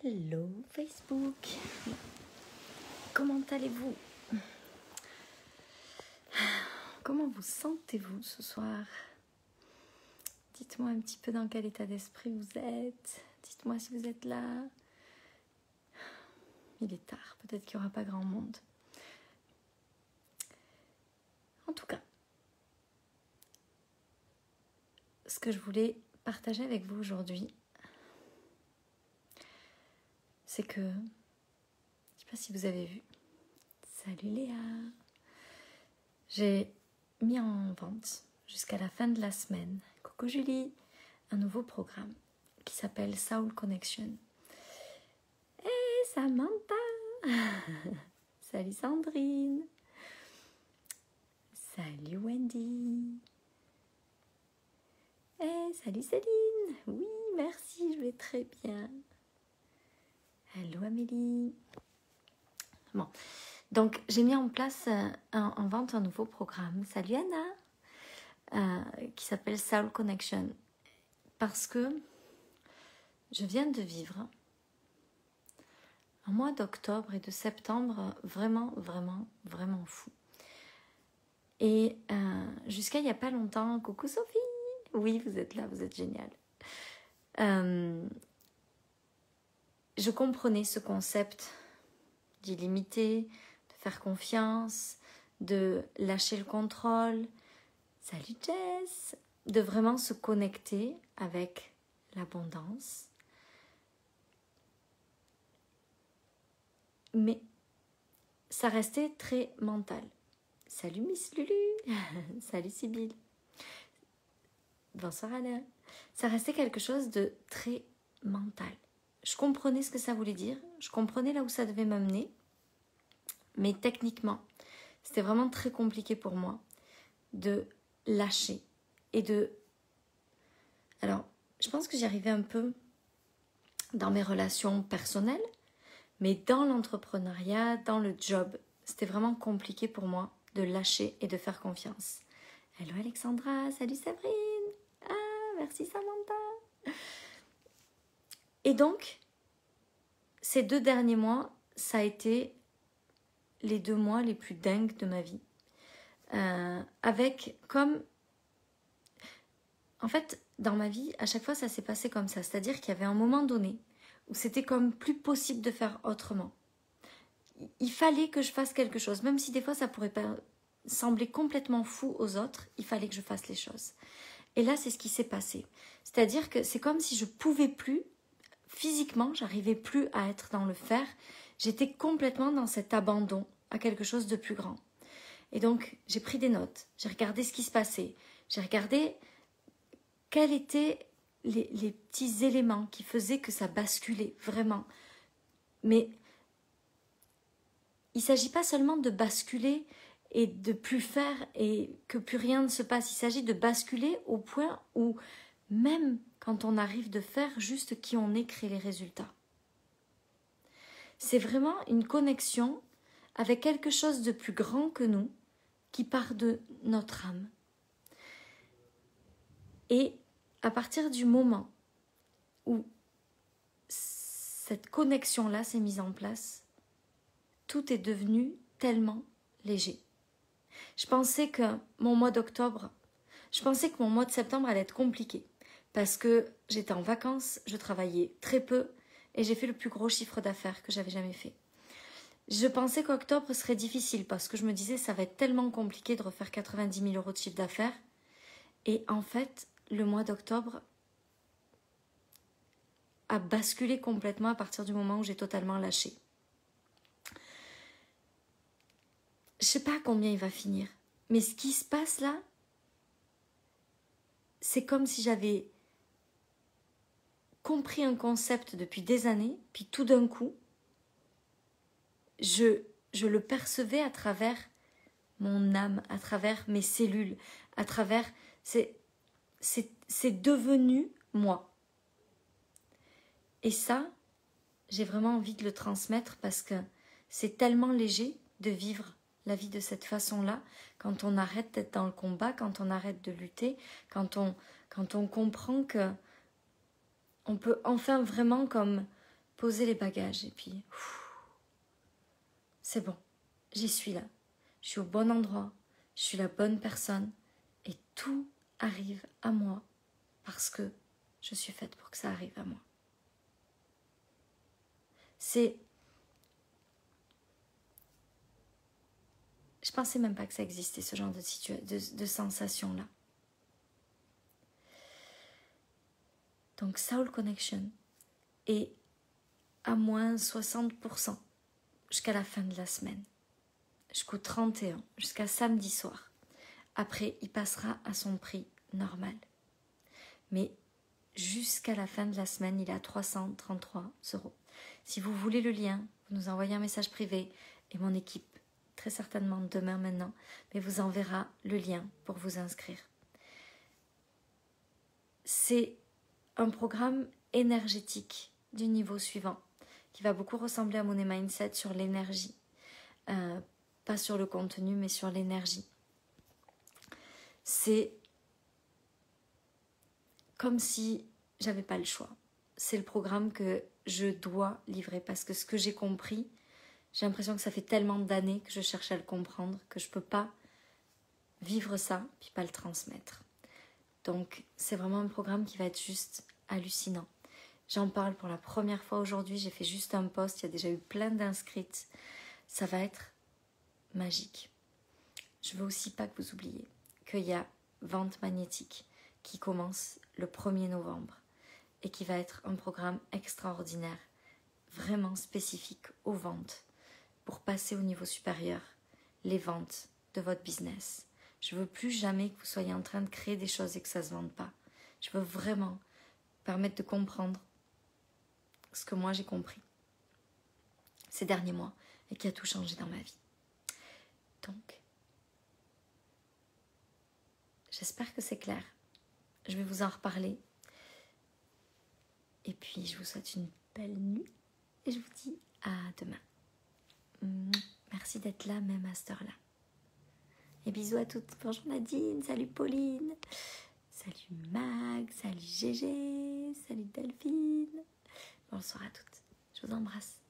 Hello Facebook, comment allez-vous? Comment vous sentez-vous ce soir? Dites-moi un petit peu dans quel état d'esprit vous êtes. Dites-moi si vous êtes là. Il est tard, peut-être qu'il n'y aura pas grand monde. En tout cas, ce que je voulais partager avec vous aujourd'hui, c'est que, je ne sais pas si vous avez vu, salut Léa, j'ai mis en vente jusqu'à la fin de la semaine, coucou Julie, un nouveau programme qui s'appelle Soul Connection. Hey Samantha, salut Sandrine, salut Wendy, hey salut Céline, oui merci, je vais très bien. Hello Amélie. Bon, donc j'ai mis en place en vente un nouveau programme. Salut Anna, qui s'appelle Soul Connection. Parce que je viens de vivre un mois d'octobre et de septembre vraiment fou. Et jusqu'à il n'y a pas longtemps, coucou Sophie, oui vous êtes là, vous êtes génial. Je comprenais ce concept d'illimité, de faire confiance, de lâcher le contrôle. Salut Jess! De vraiment se connecter avec l'abondance. Mais ça restait très mental. Salut Miss Lulu! Salut Sybille! Bonsoir Alain! Ça restait quelque chose de très mental. Je comprenais ce que ça voulait dire, je comprenais là où ça devait m'amener, mais techniquement, c'était vraiment très compliqué pour moi de lâcher et de... Alors, je pense que j'y arrivais un peu dans mes relations personnelles, mais dans l'entrepreneuriat, dans le job, c'était vraiment compliqué pour moi de lâcher et de faire confiance. Hello Alexandra, salut Sabrine! Ah, merci Samantha! Et donc, ces 2 derniers mois, ça a été les 2 mois les plus dingues de ma vie. Avec comme... En fait, dans ma vie, à chaque fois, ça s'est passé comme ça. C'est-à-dire qu'il y avait un moment donné où c'était comme plus possible de faire autrement. Il fallait que je fasse quelque chose. Même si des fois, ça pourrait sembler complètement fou aux autres, il fallait que je fasse les choses. Et là, c'est ce qui s'est passé. C'est-à-dire que c'est comme si je pouvais plus... Physiquement, j'arrivais plus à être dans le faire. J'étais complètement dans cet abandon à quelque chose de plus grand. Et donc, j'ai pris des notes. J'ai regardé ce qui se passait. J'ai regardé quels étaient les petits éléments qui faisaient que ça basculait vraiment. Mais il ne s'agit pas seulement de basculer et de plus faire et que plus rien ne se passe. Il s'agit de basculer au point où même quand on arrive de faire juste qui on est, crée les résultats. C'est vraiment une connexion avec quelque chose de plus grand que nous qui part de notre âme. Et à partir du moment où cette connexion-là s'est mise en place, tout est devenu tellement léger. Je pensais que mon mois d'octobre, je pensais que mon mois de septembre allait être compliqué. Parce que j'étais en vacances, je travaillais très peu et j'ai fait le plus gros chiffre d'affaires que j'avais jamais fait. Je pensais qu'octobre serait difficile parce que je me disais ça va être tellement compliqué de refaire 90 000 € de chiffre d'affaires. Et en fait, le mois d'octobre a basculé complètement à partir du moment où j'ai totalement lâché. Je ne sais pas combien il va finir, mais ce qui se passe là, c'est comme si j'avais compris un concept depuis des années, puis tout d'un coup, je le percevais à travers mon âme, à travers mes cellules, à travers... C'est devenu moi. Et ça, j'ai vraiment envie de le transmettre parce que c'est tellement léger de vivre la vie de cette façon-là, quand on arrête d'être dans le combat, quand on arrête de lutter, quand on comprend que on peut enfin vraiment comme poser les bagages et puis c'est bon, j'y suis là. Je suis au bon endroit, je suis la bonne personne et tout arrive à moi parce que je suis faite pour que ça arrive à moi. Je pensais même pas que ça existait, ce genre de sensation-là. Donc Soul Connection est à moins 60% jusqu'à la fin de la semaine, jusqu'au 31, jusqu'à samedi soir. Après, il passera à son prix normal. Mais jusqu'à la fin de la semaine, il est à 333 €. Si vous voulez le lien, vous nous envoyez un message privé et mon équipe, très certainement demain maintenant, mais vous enverra le lien pour vous inscrire. C'est un programme énergétique du niveau suivant qui va beaucoup ressembler à Money Mindset sur l'énergie. Pas sur le contenu, mais sur l'énergie. C'est comme si j'avais pas le choix. C'est le programme que je dois livrer parce que ce que j'ai compris, j'ai l'impression que ça fait tellement d'années que je cherche à le comprendre que je peux pas vivre ça puis pas le transmettre. Donc c'est vraiment un programme qui va être juste hallucinant. J'en parle pour la première fois aujourd'hui, j'ai fait juste un post, il y a déjà eu plein d'inscrites. Ça va être magique. Je veux aussi pas que vous oubliez qu'il y a Vente Magnétique qui commence le 1er novembre et qui va être un programme extraordinaire, vraiment spécifique aux ventes pour passer au niveau supérieur, les ventes de votre business. Je veux plus jamais que vous soyez en train de créer des choses et que ça se vende pas. Je veux vraiment permettre de comprendre ce que moi j'ai compris ces derniers mois et qui a tout changé dans ma vie. Donc, j'espère que c'est clair. Je vais vous en reparler. Et puis, je vous souhaite une belle nuit. Et je vous dis à demain. Merci d'être là, même à cette heure-là. Et bisous à toutes. Bonjour Nadine, salut Pauline, salut Mag, salut Gégé, salut Delphine. Bonsoir à toutes. Je vous embrasse.